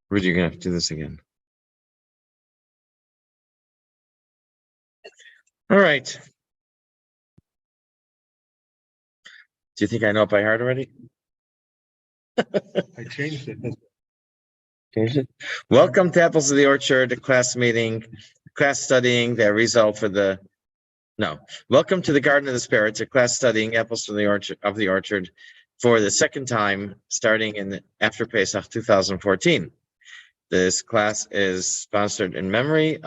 Rudy, you're gonna have to do this again. All right. Do you think I know it by heart already? I changed it. Changed it. Welcome to Apples of the Orchard, class meeting, class studying the result for the. No, welcome to the Garden of the Spirits, a class studying apples from the orchard for the second time, starting in after Pesach 2014. This class is held in memory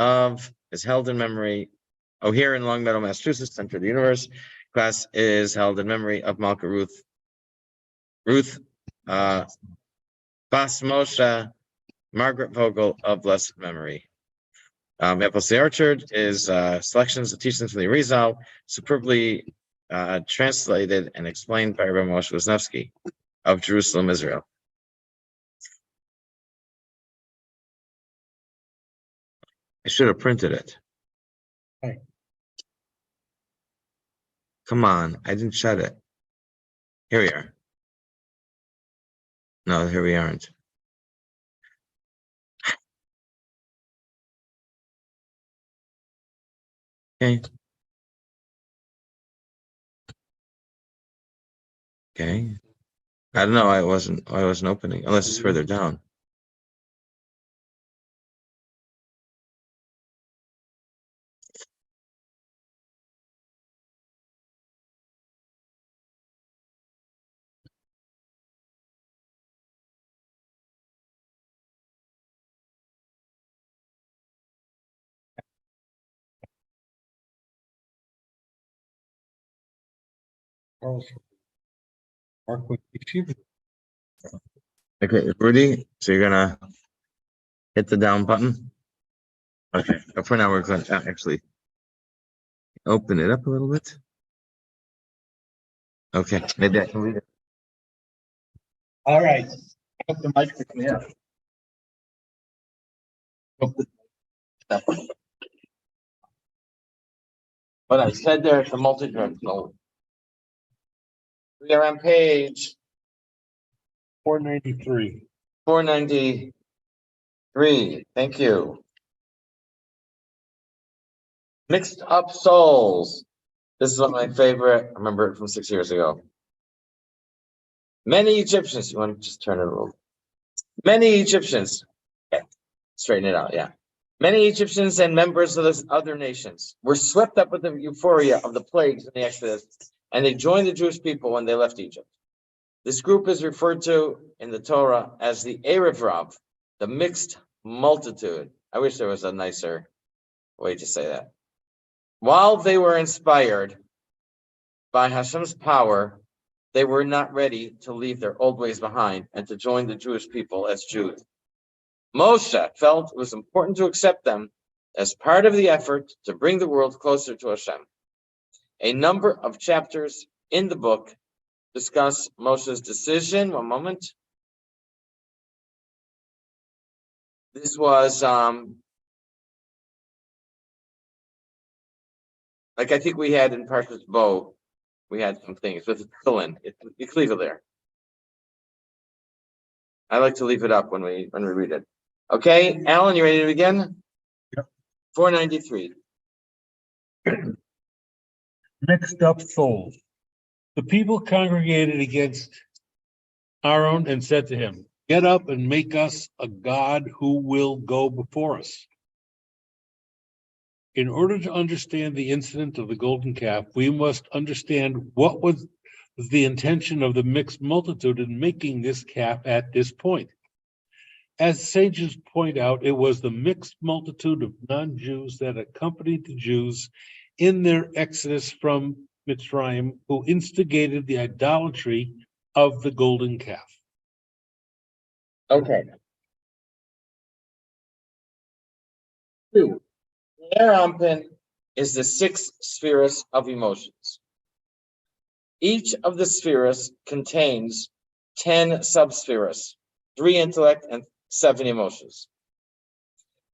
here in Long Meadow, Massachusetts, Center of the Universe. Class is held in memory of Malka Ruth Bas Moshe Margaret Vogel of blessed memory. Apples of the Orchard is selections of teachings from the Arizal, superbly translated and explained by Rabbi Moshe Wisniewski of Jerusalem, Israel. I should have printed it. Right. Come on, I didn't shut it. Here we are. No, here we aren't. Okay. Okay. I don't know. I wasn't opening unless it's further down. Okay, Rudy. So you're gonna hit the down button. Okay. For now, we're going to actually open it up a little bit. Okay, maybe I can read it. All right. Hope the mic picks me up. What I said there, it's a multi-directional. We are on page 493. 493. Thank you. Mixed up souls. This is one of my favorite. I remember it from 6 years ago. Many Egyptians. You want to just turn it a little. Many Egyptians. Okay. Straighten it out. Yeah. Many Egyptians and members of the other nations were swept up with the euphoria of the plagues in the Exodus, and they joined the Jewish people when they left Egypt. This group is referred to in the Torah as the Erev Rav, the mixed multitude. I wish there was a nicer way to say that. While they were inspired by Hashem's power, they were not ready to leave their old ways behind and to join the Jewish people as Jews. Moshe felt it was important to accept them as part of the effort to bring the world closer to Hashem. A number of chapters in the book discuss Moshe's decision. One moment. This was like I think we had in Parshas Bo, we had some things with fill-in. You leave it there. I like to leave it up when we read it. Okay, Alan, you ready to begin? Yep. 493. Mixed up souls. The people congregated against Aaron and said to him, "Get up and make us a god who will go before us." In order to understand the incident of the golden calf, we must understand what was the intention of the mixed multitude in making this calf at this point. As sages point out, it was the mixed multitude of non-Jews that accompanied the Jews in their exodus from Mitzrayim who instigated the idolatry of the golden calf. Okay. 2. Nerampin is the 6 spheres of emotions. Each of the spheres contains 10 subspheres, 3 intellect and 7 emotions.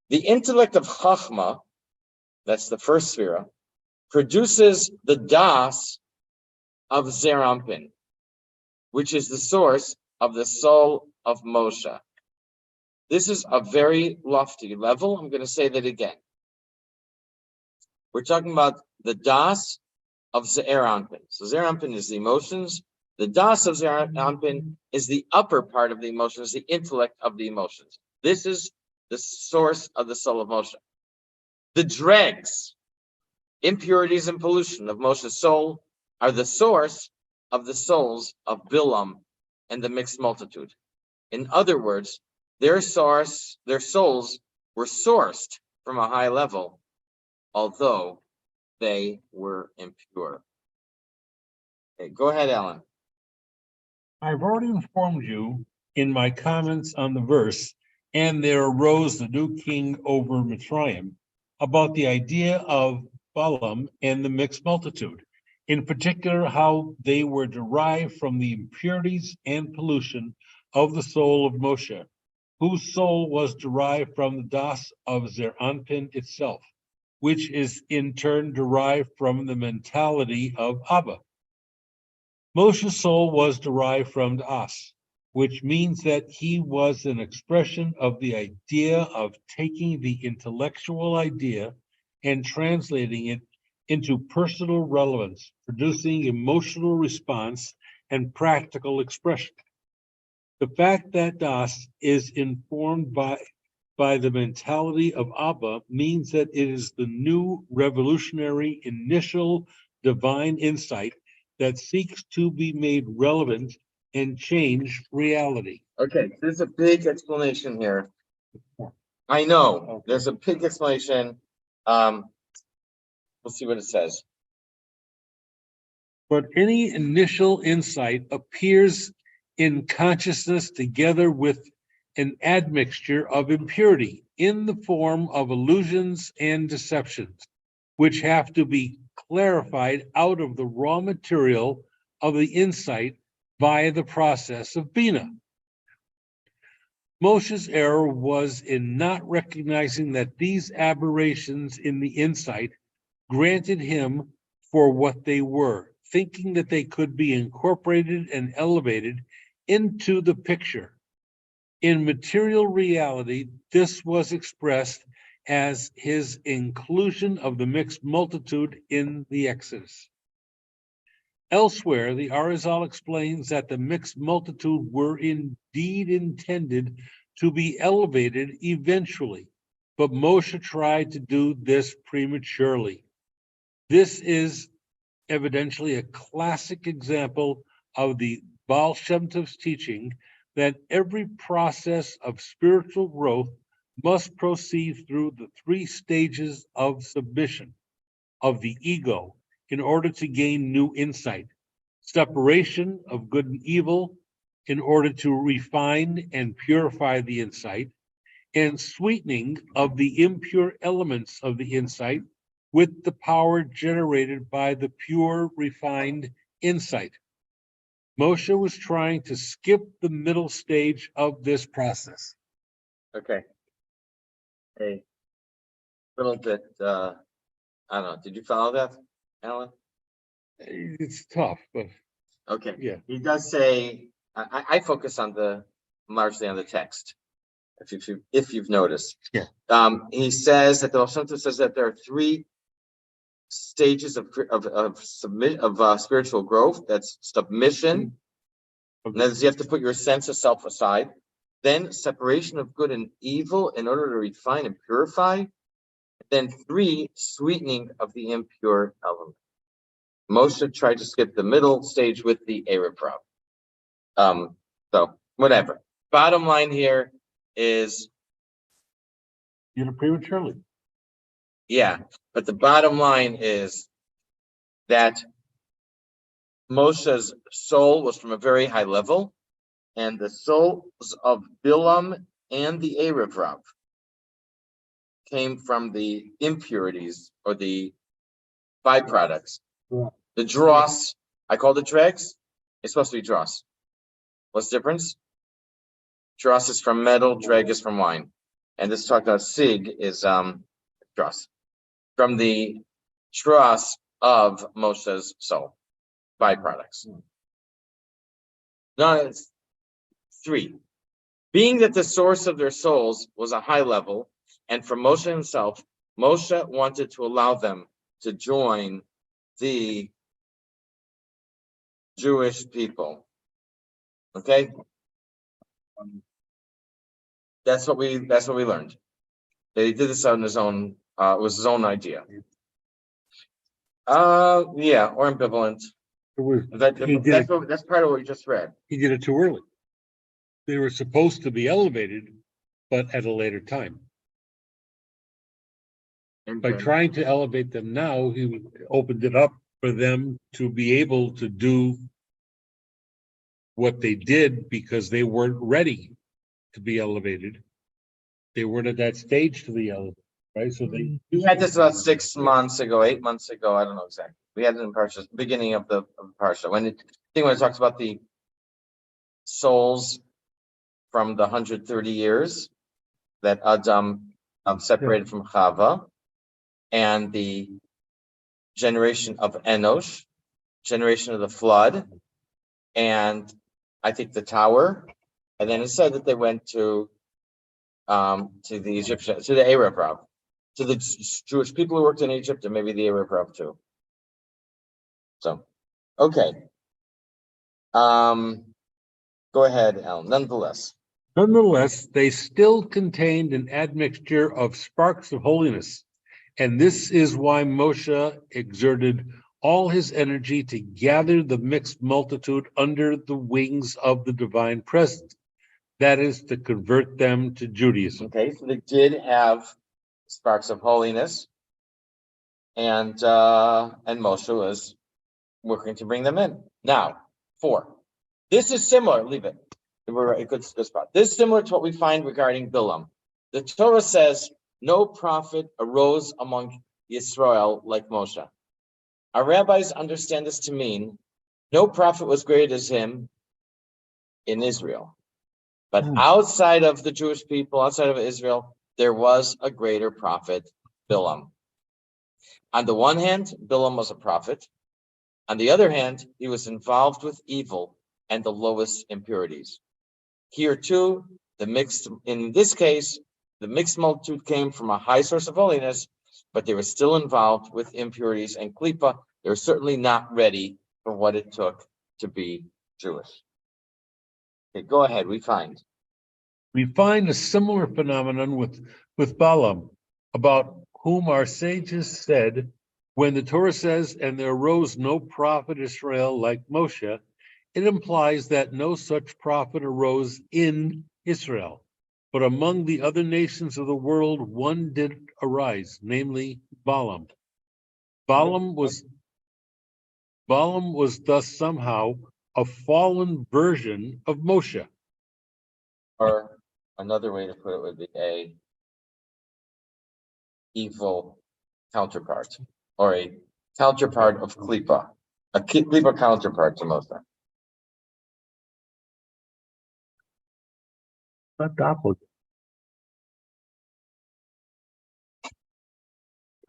The intellect of Chachma, that's the first sphere, produces the Das of Zerampin, which is the source of the soul of Moshe. This is a very lofty level. I'm going to say that again. We're talking about the das of Ze'er Anpin. So Ze'er Anpin is the emotions. The das of Ze'er Anpin is the upper part of the emotions, the intellect of the emotions. This is the source of the soul of Moshe. The dregs, impurities and pollution of Moshe's soul are the source of the souls of Bilam and the mixed multitude. In other words, their souls were sourced from a high level, although they were impure. Okay, go ahead, Alan. I've already informed you in my comments on the verse, and there arose the new king over Mitzrayim, about the idea of Balaam and the mixed multitude, in particular how they were derived from the impurities and pollution of the soul of Moshe, whose soul was derived from the das of Ze'er Anpin itself, which is in turn derived from the mentality of Abba. Moshe's soul was derived from das, which means that he was an expression of the idea of taking the intellectual idea and translating it into personal relevance, producing emotional response and practical expression. The fact that das is informed by the mentality of Abba means that it is the new revolutionary initial divine insight that seeks to be made relevant and change reality. Okay, there's a big explanation here. I know there's a big explanation. We'll see what it says. But any initial insight appears in consciousness together with an admixture of impurity in the form of illusions and deceptions, which have to be clarified out of the raw material of the insight via the process of Bina. Moshe's error was in not recognizing that these aberrations in the insight granted him for what they were, thinking that they could be incorporated and elevated into the picture. In material reality, this was expressed as his inclusion of the mixed multitude in the Exodus. Elsewhere, the Arizal explains that the mixed multitude were indeed intended to be elevated eventually, but Moshe tried to do this prematurely. This is evidently a classic example of the Baal Shem Tov's teaching that every process of spiritual growth must proceed through the three stages of submission of the ego in order to gain new insight: separation of good and evil in order to refine and purify the insight, and sweetening of the impure elements of the insight with the power generated by the pure, refined insight. Moshe was trying to skip the middle stage of this process. Okay. A little bit, I don't know. Did you follow that, Alan? It's tough, but Okay. yeah. He does say, I focus on largely on the text, if you've noticed. Yeah. He says that the Baal Shem Tov says that there are three stages of spiritual growth. That's submission. Okay. That is, you have to put your sense of self aside. Then separation of good and evil in order to refine and purify. Then 3, sweetening of the impure element. Moshe tried to skip the middle stage with the Erev Rav. So whatever. Bottom line here is, You know, prematurely. yeah, but the bottom line is that Moshe's soul was from a very high level, and the souls of Bilam and the Erev Rav came from the impurities or the byproducts. Yeah. The dross, I call it dregs. It's supposed to be dross. What's the difference? Dross is from metal, dreg is from wine. And this talk about sig is dross. From the dross of Moshe's soul, byproducts. No, it's 3. Being that the source of their souls was a high level, and from Moshe himself, Moshe wanted to allow them to join the Jewish people. Okay? That's what we learned. That he did this on his own, it was his own idea. Yeah, or ambivalent. It was, That's part of what we just read. he did it too early. They were supposed to be elevated, but at a later time. By trying to elevate them now, he opened it up for them to be able to do what they did because they weren't ready to be elevated. They weren't at that stage to be elevated, right? So We had this about 6 months ago, 8 months ago. I don't know exactly. We had it in Parsha, beginning of the Parsha. When it talks about the souls from the 130 years that Adam separated from Chava, and the generation of Enosh, generation of the flood, and I think the tower, and then it said that they went to the Egyptian, to the Arab Rav, to the Jewish people who worked in Egypt, and maybe the Arab Rav too. So, okay. Go ahead, Al. Nonetheless, they still contained an admixture of sparks of holiness. And this is why Moshe exerted all his energy to gather the mixed multitude under the wings of the divine presence. That is to convert them to Judaism. Okay, so they did have sparks of holiness, and Moshe was working to bring them in. Now, 4. This is similar. Leave it. We're a good spot. This is similar to what we find regarding Bilam. The Torah says, no prophet arose among Yisrael like Moshe. Our rabbis understand this to mean no prophet was great as him in Israel. But outside of the Jewish people, outside of Israel, there was a greater prophet, Bilam. On the one hand, Bilam was a prophet. On the other hand, he was involved with evil and the lowest impurities. Here too, in this case, the mixed multitude came from a high source of holiness, but they were still involved with impurities and klipa. They were certainly not ready for what it took to be Jewish. Okay, go ahead. We find a similar phenomenon with Balaam, about whom our sages said, when the Torah says, and there arose no prophet Israel like Moshe, it implies that no such prophet arose in Israel. But among the other nations of the world, one did arise, namely Balaam. Balaam was thus somehow a fallen version of Moshe. or another way to put it would be a evil counterpart, or a counterpart of Klipa, a Klipa counterpart to Moshe. Not doppelganger.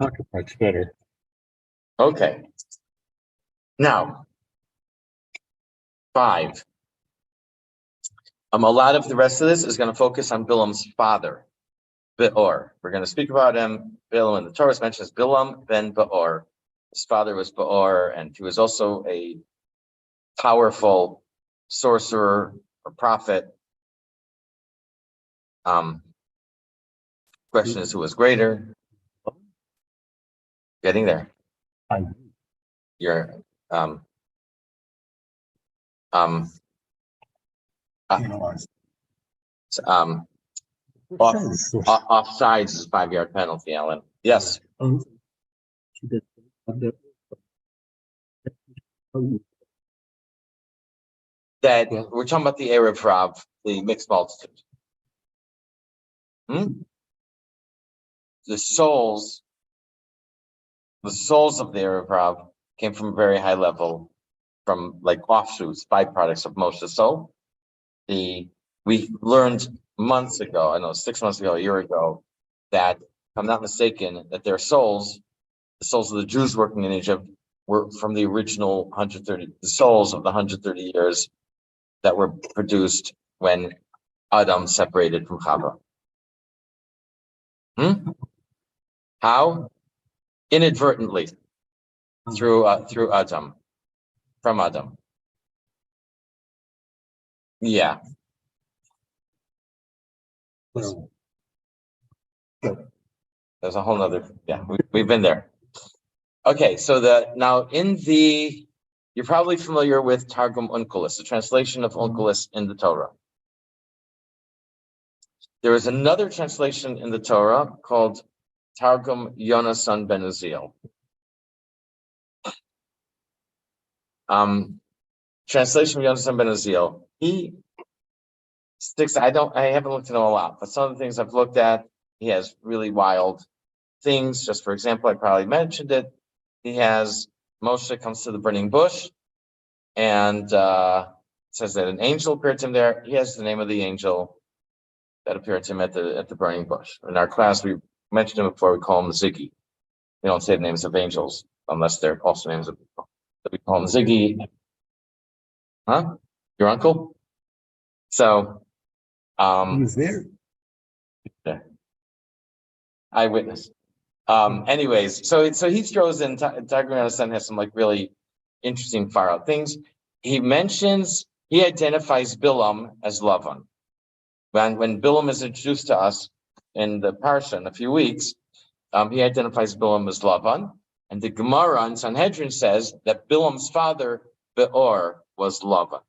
Counterpart's better. Okay. Now, 5. A lot of the rest of this is going to focus on Bilam's father, Beor. We're going to speak about him. Bilam, and the Torah mentions Bilam ben Beor. His father was Beor, and he was also a powerful sorcerer or prophet. Question is, who was greater? Getting there. You're offsides is a 5-yard penalty, Alan. Yes. That we're talking about the Arab Rav, the mixed multitude. The souls of the Arab Rav came from a very high level, from like offshoots, byproducts of Moshe's soul. We learned months ago, I know 6 months ago, a year ago, that if I'm not mistaken, that their souls, the souls of the Jews working in Egypt, were from the original 130, the souls of the 130 years that were produced when Adam separated from Chava? How? Inadvertently, through Adam, from Adam. Yeah. There's a whole nother, yeah, we've been there. Okay, so you're probably familiar with Targum Onkelos, the translation of Onkelos in the Torah. There is another translation in the Torah called Targum Yonasan ben Uziel. Translation of Yonasan ben Uziel. He sticks, I haven't looked at him a lot, but some of the things I've looked at, he has really wild things. Just for example, I probably mentioned it. He has Moshe comes to the burning bush and says that an angel appeared to him there. He has the name of the angel that appeared to him at the burning bush. In our class, we mentioned him before. We call him the Ziggy. We don't say the names of angels unless they're also names of people. So we call him Ziggy. Huh? Your uncle? So, He was there. Eyewitness. Anyways, so he throws in Targum Son has some like really interesting far out things. He identifies Bilam as Lavan. When Bilam is introduced to us in the Parsha in a few weeks, he identifies Bilam as Lavan, and the Gemara in Sanhedrin says that Bilam's father Beor was Lavan.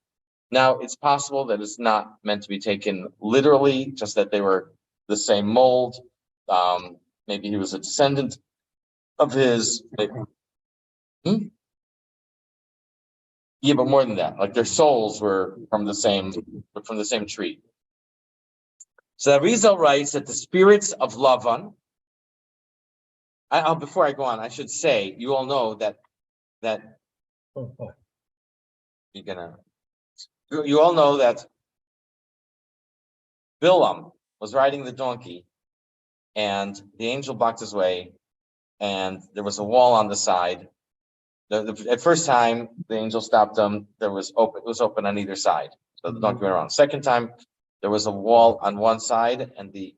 Now it's possible that it's not meant to be taken literally, just that they were the same mold. Maybe he was a descendant of his. Yeah, but more than that, like their souls were from the same tree. So Rizal writes that the spirits of Lavan. Before I go on, I should say you all know that you all know that Bilam was riding the donkey, and the angel blocked his way, and there was a wall on the side. At first time, the angel stopped him. It was open on either side, so the donkey went around. Second time, there was a wall on one side, and the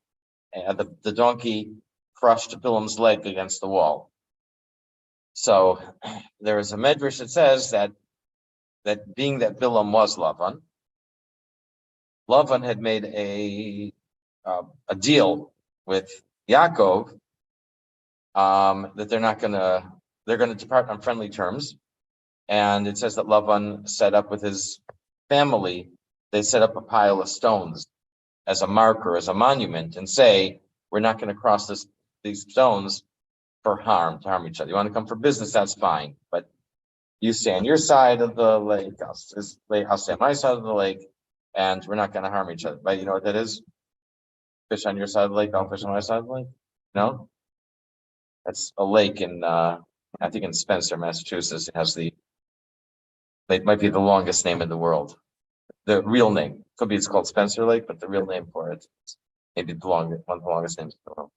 donkey crushed Bilam's leg against the wall. So there is a medrash that says that being that Bilam was Lavan had made a deal with Yaakov that they're gonna depart on friendly terms, and it says that Lavan set up with his family. They set up a pile of stones as a marker, as a monument, and say we're not going to cross these stones to harm each other. You want to come for business, that's fine, but you stay on your side of the lake, I'll stay on my side of the lake, and we're not going to harm each other. But you know what that is? Fish on your side of the lake, I'll fish on my side of the lake. No, that's a lake in I think in Spencer, Massachusetts. It might be the longest name in the world. The real name could be it's called Spencer Lake, but the real name for it is maybe one of the longest names in the world.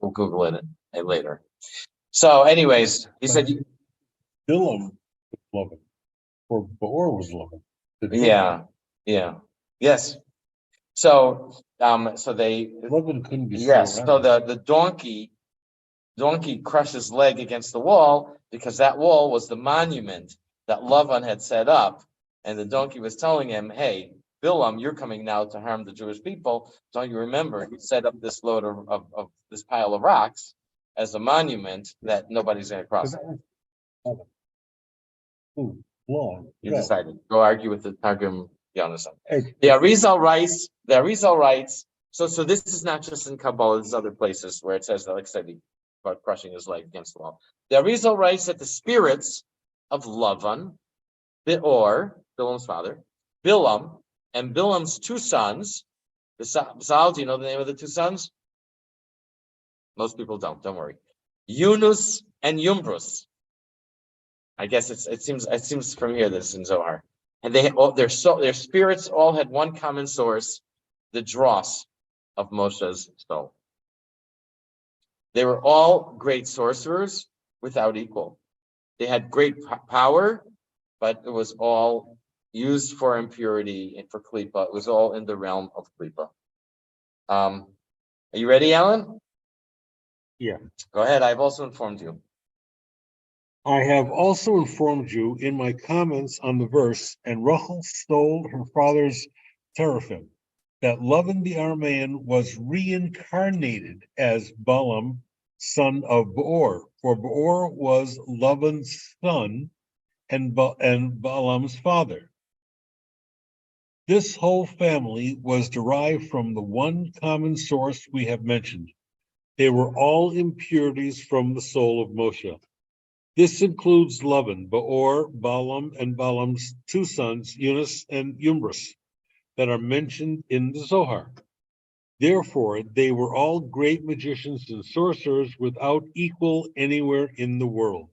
We'll Google it later. So, anyways, he said, Bilam was Lavan, or Beor was Lavan. Yeah, yes. So, they Lavan couldn't be. Yes. So the donkey crushed his leg against the wall because that wall was the monument that Lavan had set up, and the donkey was telling him, "Hey, Bilam, you're coming now to harm the Jewish people. Don't you remember? You set up this load of this pile of rocks as a monument that nobody's going to cross." Long. You decided. Go argue with the Targum Yonasan. The Arizal writes. So this is not just in Kabbalah. There's other places where it says that, like I said, about crushing his leg against the wall. The Arizal writes that the spirits of Lavan, Beor, Bilam's father, Bilam, and Bilam's two sons. Sal, do you know the name of the two sons? Most people don't. Don't worry. Yunus and Yumbrus. I guess it seems from here that it's in Zohar. And their spirits all had one common source, the dross of Moshe's soul. They were all great sorcerers without equal. They had great power, but it was all used for impurity and for klipa. It was all in the realm of klipa. Are you ready, Alan? Yeah. Go ahead. I've also informed you. I have also informed you in my comments on the verse, and Rachel stole her father's teraphim, that Lavan the Aramean was reincarnated as Balaam, son of Beor, for Beor was Lavan's son and Balaam's father. This whole family was derived from the one common source we have mentioned. They were all impurities from the soul of Moshe. This includes Lavan, Beor, Balaam, and Balaam's two sons, Eunice and Umbras, that are mentioned in the Zohar. Therefore, they were all great magicians and sorcerers without equal anywhere in the world.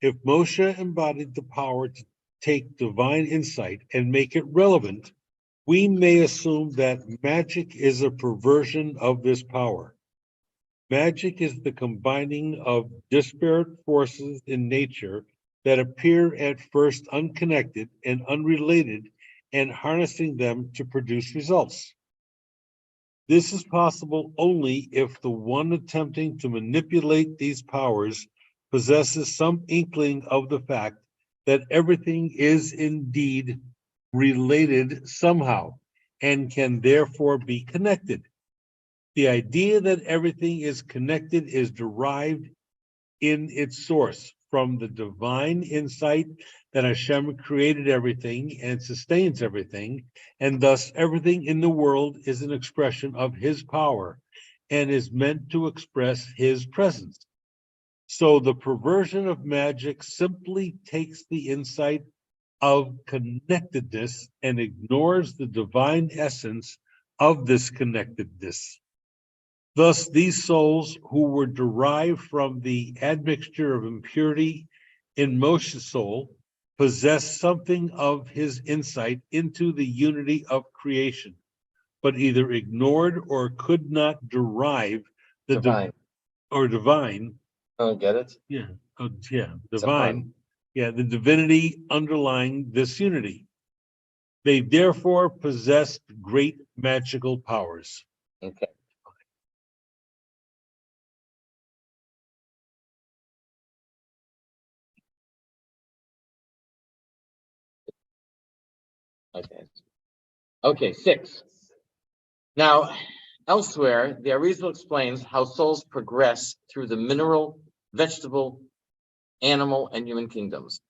If Moshe embodied the power to take divine insight and make it relevant, we may assume that magic is a perversion of this power. Magic is the combining of disparate forces in nature that appear at first unconnected and unrelated and harnessing them to produce results. This is possible only if the one attempting to manipulate these powers possesses some inkling of the fact that everything is indeed related somehow and can therefore be connected. The idea that everything is connected is derived in its source from the divine insight that Hashem created everything and sustains everything, and thus everything in the world is an expression of His power and is meant to express His presence. So the perversion of magic simply takes the insight of connectedness and ignores the divine essence of this connectedness. Thus, these souls who were derived from the admixture of impurity in Moshe's soul possessed something of his insight into the unity of creation, but either ignored or could not derive the divine. Oh, get it? Yeah, It's a pun. divine. Yeah, the divinity underlying this unity. They therefore possessed great magical powers. Okay. Okay. Okay, 6. Now, elsewhere, the Arizal explains how souls progress through the mineral, vegetable, animal, and human kingdoms.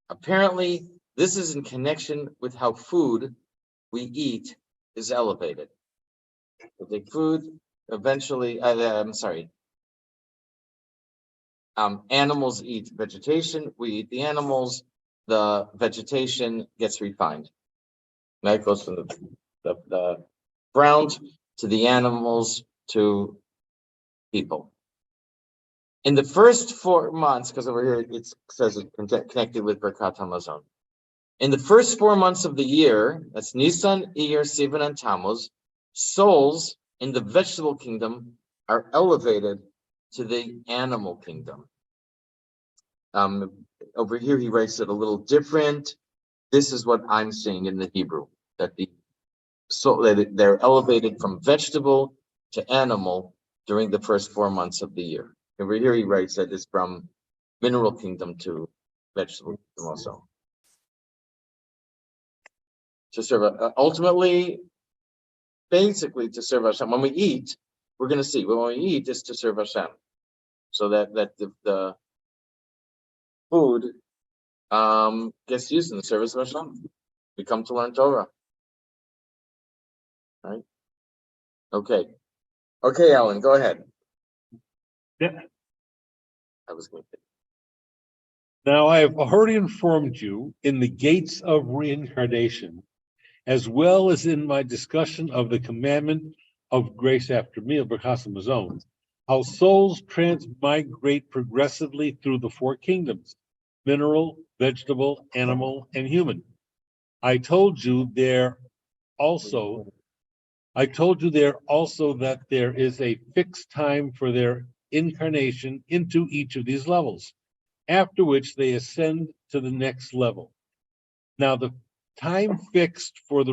Apparently, this is in connection with how food we eat is elevated. The food eventually, animals eat vegetation, we eat the animals, the vegetation gets refined. That goes from the ground to the animals to people. In the first 4 months, because over here it says it's connected with Birkat HaMazon. In the first 4 months of the year, that's Nisan, Iyar, Sivan, and Tammuz, souls in the vegetable kingdom are elevated to the animal kingdom. Over here he writes it a little different. This is what I'm seeing in the Hebrew, that they're elevated from vegetable to animal during the first 4 months of the year. Over here he writes that it's from mineral kingdom to vegetable kingdom also. To serve, ultimately, basically to serve Hashem. When we eat, we're going to see, when we eat is to serve Hashem. So that the food gets used in the service of Hashem. We come to learn Torah. Right? Okay. Okay, Alan, go ahead. Yeah. I was going to. Now, I have already informed you in the gates of reincarnation, as well as in my discussion of the commandment of grace after meal, Birkas HaMazon, how souls transmigrate progressively through the 4 kingdoms: mineral, vegetable, animal, and human. I told you there also that there is a fixed time for their incarnation into each of these levels, after which they ascend to the next level. Now, the time fixed for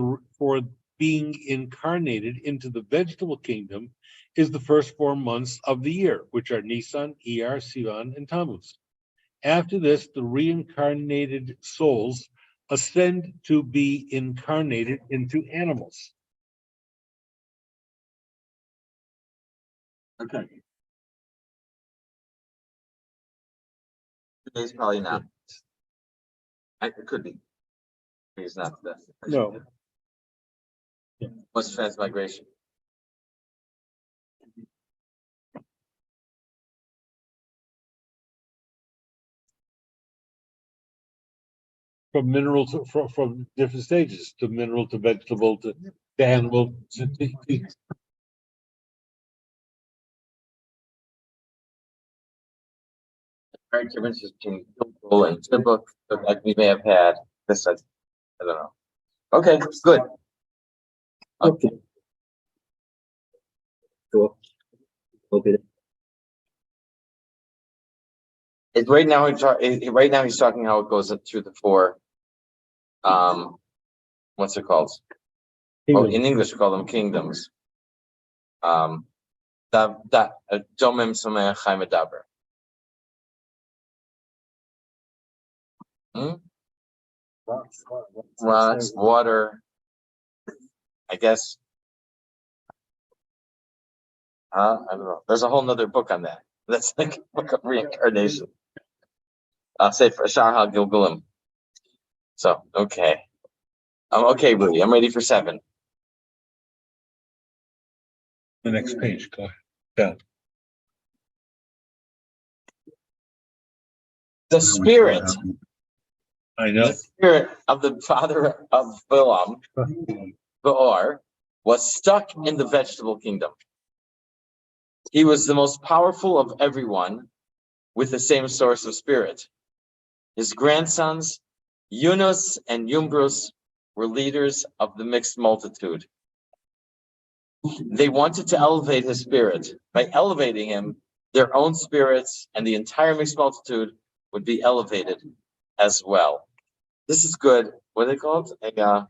being incarnated into the vegetable kingdom is the first 4 months of the year, which are Nisan, Iyar, Sivan, and Tammuz. After this, the reincarnated souls ascend to be incarnated into animals. Okay. Today's probably not. It could be. It's not the. No. What's transmigration? From mineral to from different stages, to mineral to vegetable to animal to Very differences between Google and the book like we may have had. This I don't know. Okay, good. Okay. Cool. Okay. Right now he's talking how it goes up through the 4. What's it called? Well, in English we call them kingdoms. Domim Someh Chai Medaber. Rocks, water. I guess. I don't know. There's a whole nother book on that. That's like a book of reincarnation. I'll say for Shahal Gilgulim. So, okay. Okay, Rudy, I'm ready for 7. the next page. Go ahead. The spirit, I know. the spirit of the father of Balaam, Beor, was stuck in the vegetable kingdom. He was the most powerful of everyone with the same source of spirit. His grandsons, Yunus and Yumbrus, were leaders of the mixed multitude. They wanted to elevate his spirit. By elevating him, their own spirits and the entire mixed multitude would be elevated as well. This is good. What are they called? A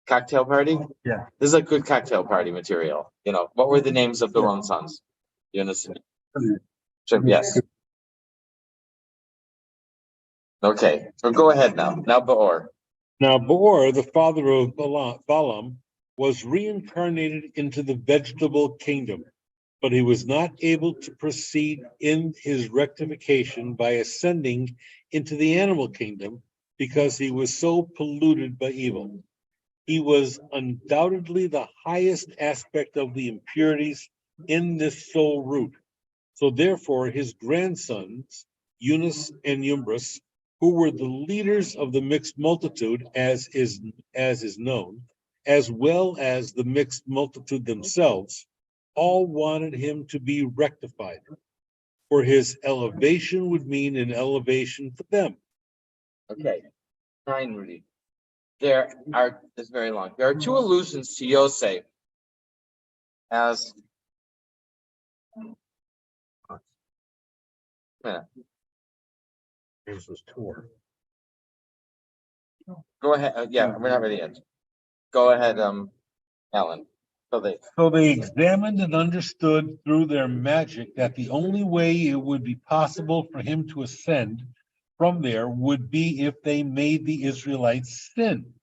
cocktail party? Yeah. This is a good cocktail party material. You know, what were the names of Bilam's sons? Yunus and yes. Okay, so go ahead now. Now Beor. Now, Beor, the father of Balaam, was reincarnated into the vegetable kingdom, but he was not able to proceed in his rectification by ascending into the animal kingdom because he was so polluted by evil. He was undoubtedly the highest aspect of the impurities in this soul root. So therefore, his grandsons, Eunice and Umbrus, who were the leaders of the mixed multitude, as is known, as well as the mixed multitude themselves, all wanted him to be rectified, for his elevation would mean an elevation for them. Okay, 9, Rudy. It's very long. There are 2 allusions to Yosef as This was Tor. Go ahead. Yeah, we're not ready yet. Go ahead, Alan. So they examined and understood through their magic that the only way it would be possible for him to ascend from there would be if they made the Israelites sin.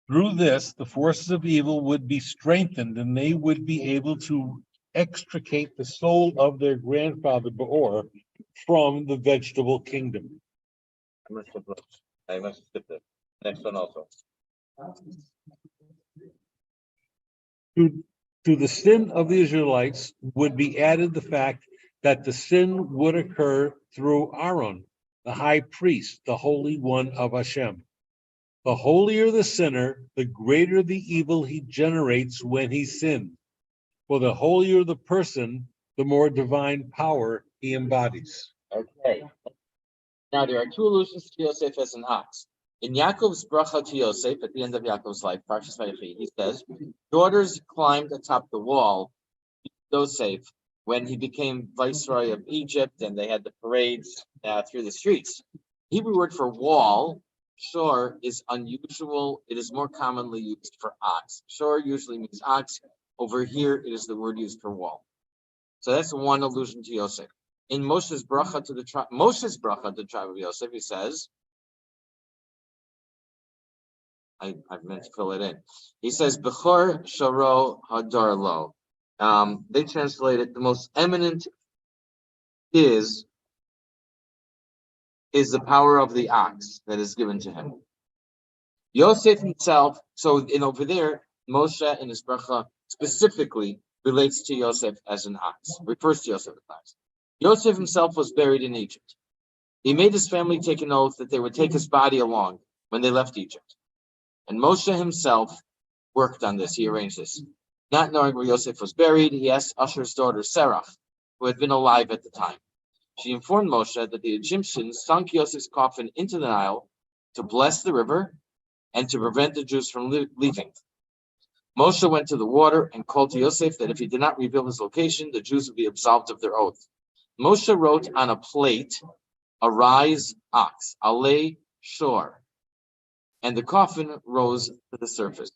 Through this, the forces of evil would be strengthened and they would be able to extricate the soul of their grandfather Beor from the vegetable kingdom. I must skip this. Next one also. To the sin of the Israelites would be added the fact that the sin would occur through Aaron, the high priest, the Holy One of Hashem. The holier the sinner, the greater the evil he generates when he sins. For the holier the person, the more divine power he embodies. Okay. Now there are 2 allusions to Yosef as an ox. In Yaakov's bracha to Yosef, at the end of Yaakov's life, Parshas Vayechi, he says, daughters climbed atop the wall, Yosef, when he became viceroy of Egypt, and they had the parades through the streets. Hebrew word for wall, shor, is unusual. It is more commonly used for ox. Shor usually means ox. Over here, it is the word used for wall. So that's one allusion to Yosef. In Moshe's bracha to the tribe of Yosef, he says, I meant to fill it in. He says, Bechor Sharo Hadar Lo. They translate it, the most eminent is the power of the ox that is given to him. Yosef himself, so in over there, Moshe in his bracha specifically relates to Yosef as an ox, refers to Yosef as an ox. Yosef himself was buried in Egypt. He made his family take an oath that they would take his body along when they left Egypt. And Moshe himself worked on this. He arranged this. Not knowing where Yosef was buried, he asked Asher's daughter, Sarah, who had been alive at the time. She informed Moshe that the Egyptians sunk Yosef's coffin into the Nile to bless the river and to prevent the Jews from leaving. Moshe went to the water and called to Yosef that if he did not reveal his location, the Jews would be absolved of their oath. Moshe wrote on a plate, "Arise, ox, alei shor," and the coffin rose to the surface.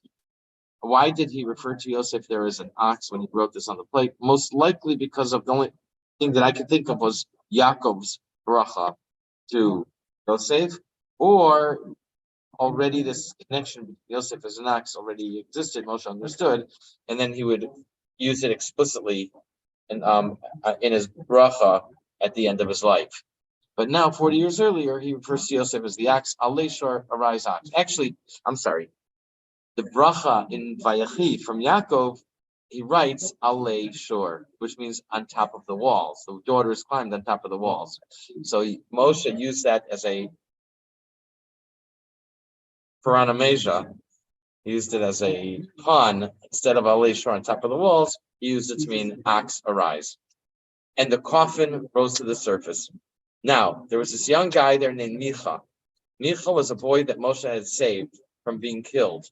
Why did he refer to Yosef there as an ox when he wrote this on the plate? Most likely because of the only thing that I could think of was Yaakov's bracha to Yosef, or already this connection between Yosef as an ox already existed, Moshe understood, and then he would use it explicitly in his bracha at the end of his life. But now, 40 years earlier, he refers to Yosef as the ox, alei shor, arise ox. Actually, I'm sorry. The bracha in Vayechi from Yaakov, he writes alei shor, which means on top of the walls. The daughters climbed on top of the walls. So Moshe used that as a paranomasia. He used it as a pun. Instead of alei shor on top of the walls, he used it to mean ox arise. And the coffin rose to the surface. Now, there was this young guy there named Micha. Micha was a boy that Moshe had saved from being killed.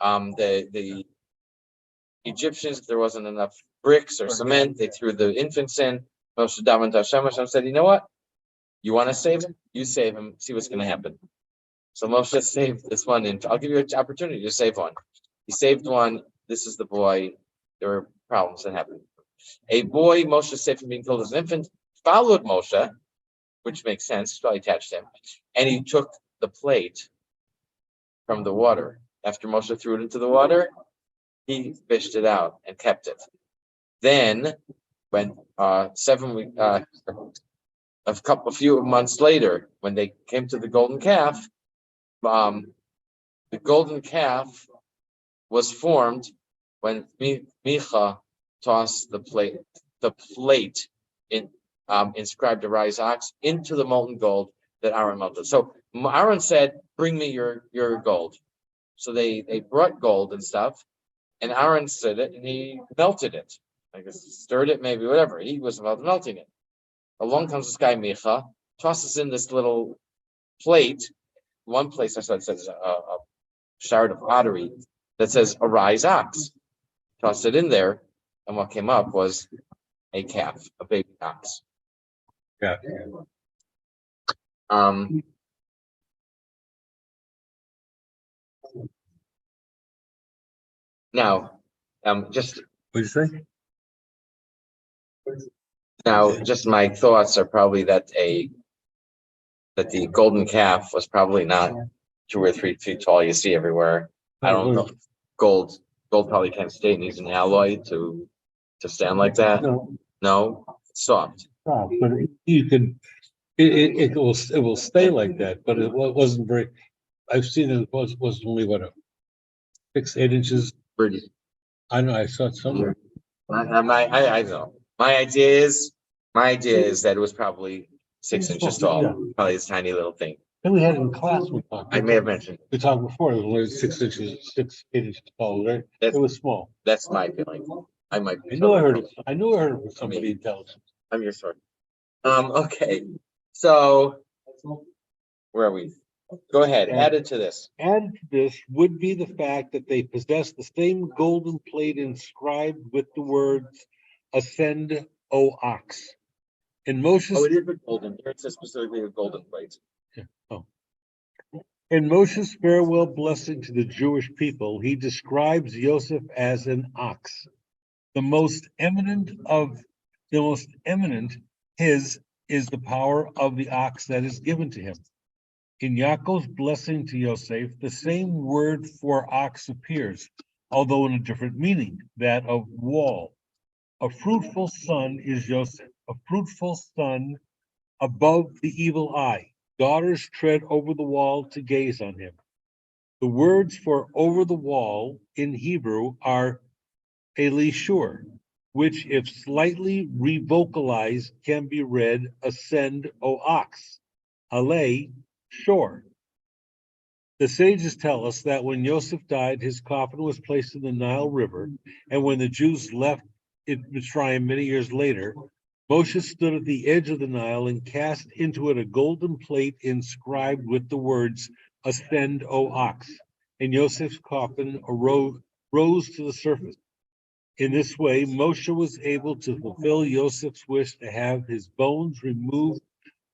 The Egyptians, if there wasn't enough bricks or cement, they threw the infants in. Moshe davened to Hashem. Hashem said, you know what? You want to save him? You save him. See what's going to happen. So Moshe saved this one, and I'll give you an opportunity to save one. He saved one. This is the boy. There were problems that happened. A boy Moshe saved from being killed as an infant followed Moshe, which makes sense, probably attached him, and he took the plate from the water. After Moshe threw it into the water, he fished it out and kept it. Then, when a few months later, when they came to the golden calf, the golden calf was formed when Micha tossed the plate in inscribed "Arise Ox" into the molten gold that Aaron melted. So Aaron said, "Bring me your gold." So they brought gold and stuff, and Aaron stood it and he melted it. I guess stirred it, maybe whatever. He was about melting it. Along comes this guy Micha, tosses in this little plate. One place I saw it says a shard of pottery that says "Arise Ox." Tossed it in there, and what came up was a calf, a baby ox. Yeah. Now, just What'd you say? now, just my thoughts are probably that the golden calf was probably not 2 or 3 feet tall. You see everywhere. I don't know. Gold probably can't stay. It needs an alloy to stand like that. No, it's soft. But you can. It will stay like that, but it wasn't very. I've seen it was only what 6-8 inches. Pretty. I know I saw it somewhere. I know. My idea is that it was probably 6 inches tall. Yeah. Probably this tiny little thing. And we had it in class. I may have mentioned. We talked before. It was only 6-8 inches tall. Right? It was small. That's my feeling. I might. I knew I heard it from somebody intelligent. I'm your sword. Okay. So where are we? Go ahead. Added to this. Added to this would be the fact that they possess the same golden plate inscribed with the words "Ascend, O ox." In Moshe's Oh, it is a golden. Here it says specifically a golden plate. Oh. In Moshe's farewell blessing to the Jewish people, he describes Joseph as an ox. The most eminent his is the power of the ox that is given to him. In Yaakov's blessing to Yosef, the same word for ox appears, although in a different meaning, that of wall. A fruitful son is Joseph, a fruitful son above the evil eye. Daughters tread over the wall to gaze on him. The words for over the wall in Hebrew are elishur, which, if slightly revocalized, can be read ascend, O ox, ale, shore. The sages tell us that when Joseph died, his coffin was placed in the Nile River, and when the Jews left Mitzrayim many years later, Moshe stood at the edge of the Nile and cast into it a golden plate inscribed with the words, ascend, O ox, and Joseph's coffin rose to the surface. In this way, Moshe was able to fulfill Joseph's wish to have his bones removed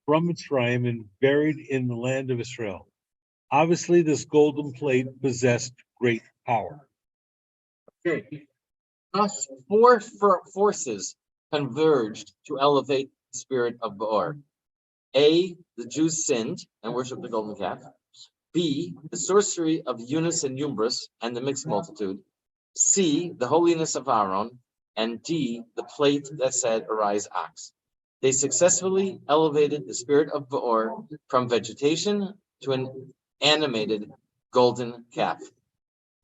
from Mitzrayim and buried in the land of Israel. Obviously, this golden plate possessed great power. Okay. Thus, four forces converged to elevate the spirit of Baor. A, the Jews sinned and worshipped the golden calf. B, the sorcery of Eunice and Umbris and the mixed multitude. C, the holiness of Aaron. And D, the plate that said, arise, ox. They successfully elevated the spirit of Baor from vegetation to an animated golden calf.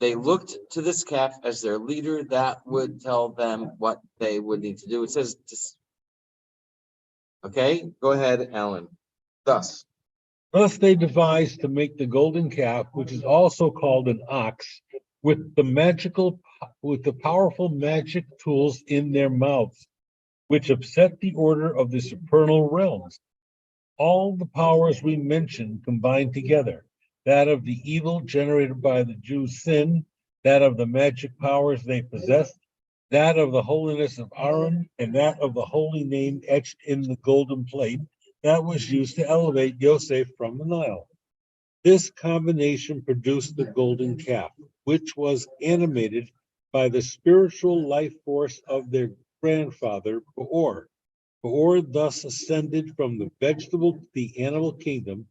They looked to this calf as their leader that would tell them what they would need to do. It says, okay, go ahead, Alan. Thus they devised to make the golden calf, which is also called an ox, with the powerful magic tools in their mouths, which upset the order of the supernal realms. All the powers we mentioned combined together, that of the evil generated by the Jews' sin, that of the magic powers they possessed, that of the holiness of Aaron, and that of the holy name etched in the golden plate that was used to elevate Yosef from the Nile. This combination produced the golden calf, which was animated by the spiritual life force of their grandfather, Baor. Baor thus ascended from the vegetable to the animal kingdom,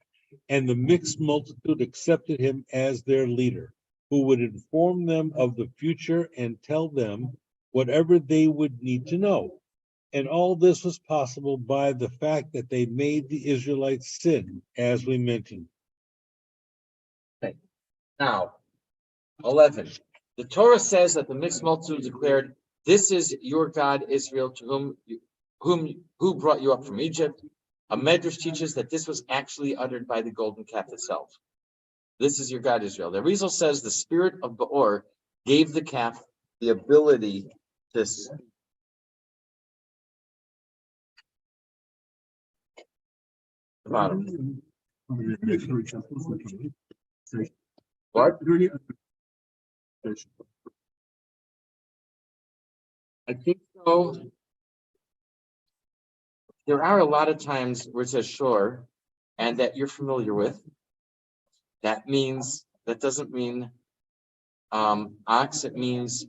and the mixed multitude accepted him as their leader, who would inform them of the future and tell them whatever they would need to know. And all this was possible by the fact that they made the Israelites sin, as we mentioned. Okay. Now, 11. The Torah says that the mixed multitude declared, "This is your God, Israel, to who brought you up from Egypt." A Medrash teaches that this was actually uttered by the golden calf itself. This is your God, Israel. The Rizal says the spirit of Baor gave the calf the ability to speak. The bottom. What? I think so. There are a lot of times where it says shore, and that you're familiar with. That doesn't mean ox. It means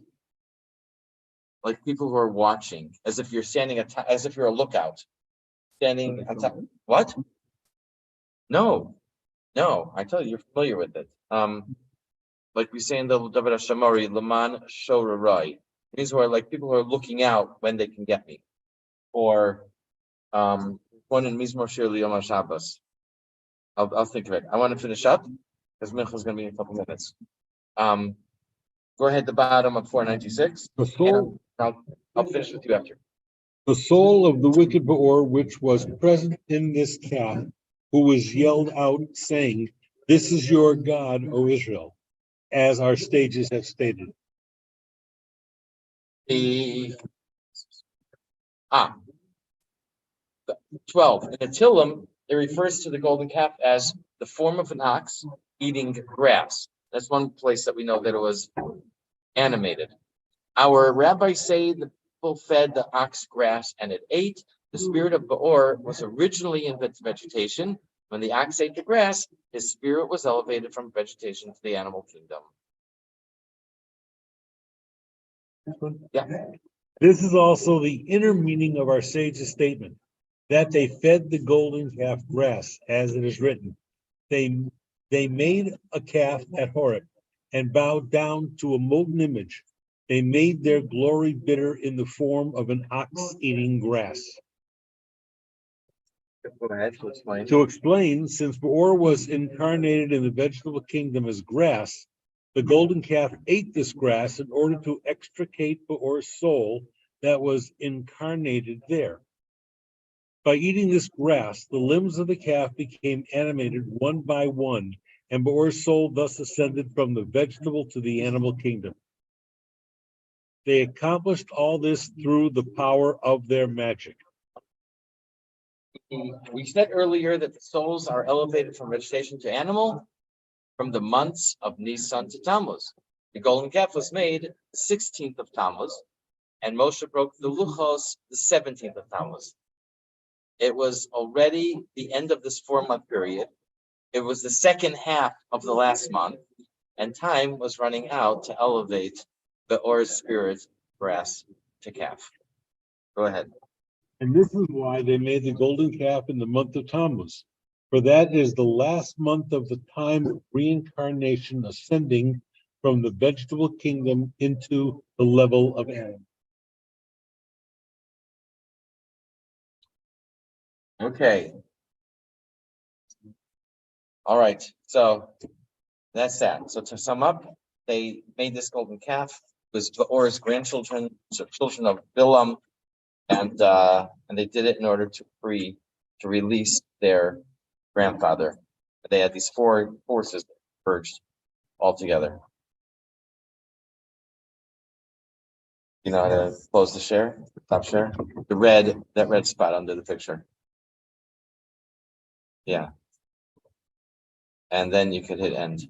like people who are watching, as if you're standing as if you're a lookout, standing on top. What? No, I tell you, you're familiar with it. Like we say in the David Hashamari, Laman Shorarai. These are like people who are looking out when they can get me. Or one in Mizmor Shir Liyom Shabbos. I'll think of it. I want to finish up because Mincha is going to be in a couple minutes. Go ahead, the bottom of 496. I'll finish with you after. The soul of the wicked Baor, which was present in this calf, who was yelled out, saying, "This is your God, O Israel," as our sages have stated. 12. In the Tillim, it refers to the golden calf as the form of an ox eating grass. That's one place that we know that it was animated. Our rabbis say the people fed the ox grass and it ate. The spirit of Beor was originally in vegetation. When the ox ate the grass, his spirit was elevated from vegetation to the animal kingdom. Yeah. This is also the inner meaning of our sage's statement, that they fed the golden calf grass, as it is written. They made a calf at Horeb and bowed down to a molten image. They made their glory bitter in the form of an ox eating grass. Go ahead to explain. To explain, since Beor was incarnated in the vegetable kingdom as grass, the golden calf ate this grass in order to extricate Beor's soul that was incarnated there. By eating this grass, the limbs of the calf became animated one by one, and Beor's soul thus ascended from the vegetable to the animal kingdom. They accomplished all this through the power of their magic. We said earlier that the souls are elevated from vegetation to animal from the months of Nisan to Tammuz. The golden calf was made the 16th of Tammuz, and Moshe broke the luchos the 17th of Tammuz. It was already the end of this 4-month period. It was the second half of the last month, and time was running out to elevate the Beor's spirit grass to calf. Go ahead. And this is why they made the golden calf in the month of Tammuz, for that is the last month of the time of reincarnation ascending from the vegetable kingdom into the level of animal. Okay. All right. So that's that. So to sum up, they made this golden calf. It was Beor's grandchildren, so children of Bilam, and they did it in order to release their grandfather. They had these 4 forces purged all together. You know how to close the share, top share? That red spot under the picture. Yeah. And then you could hit end.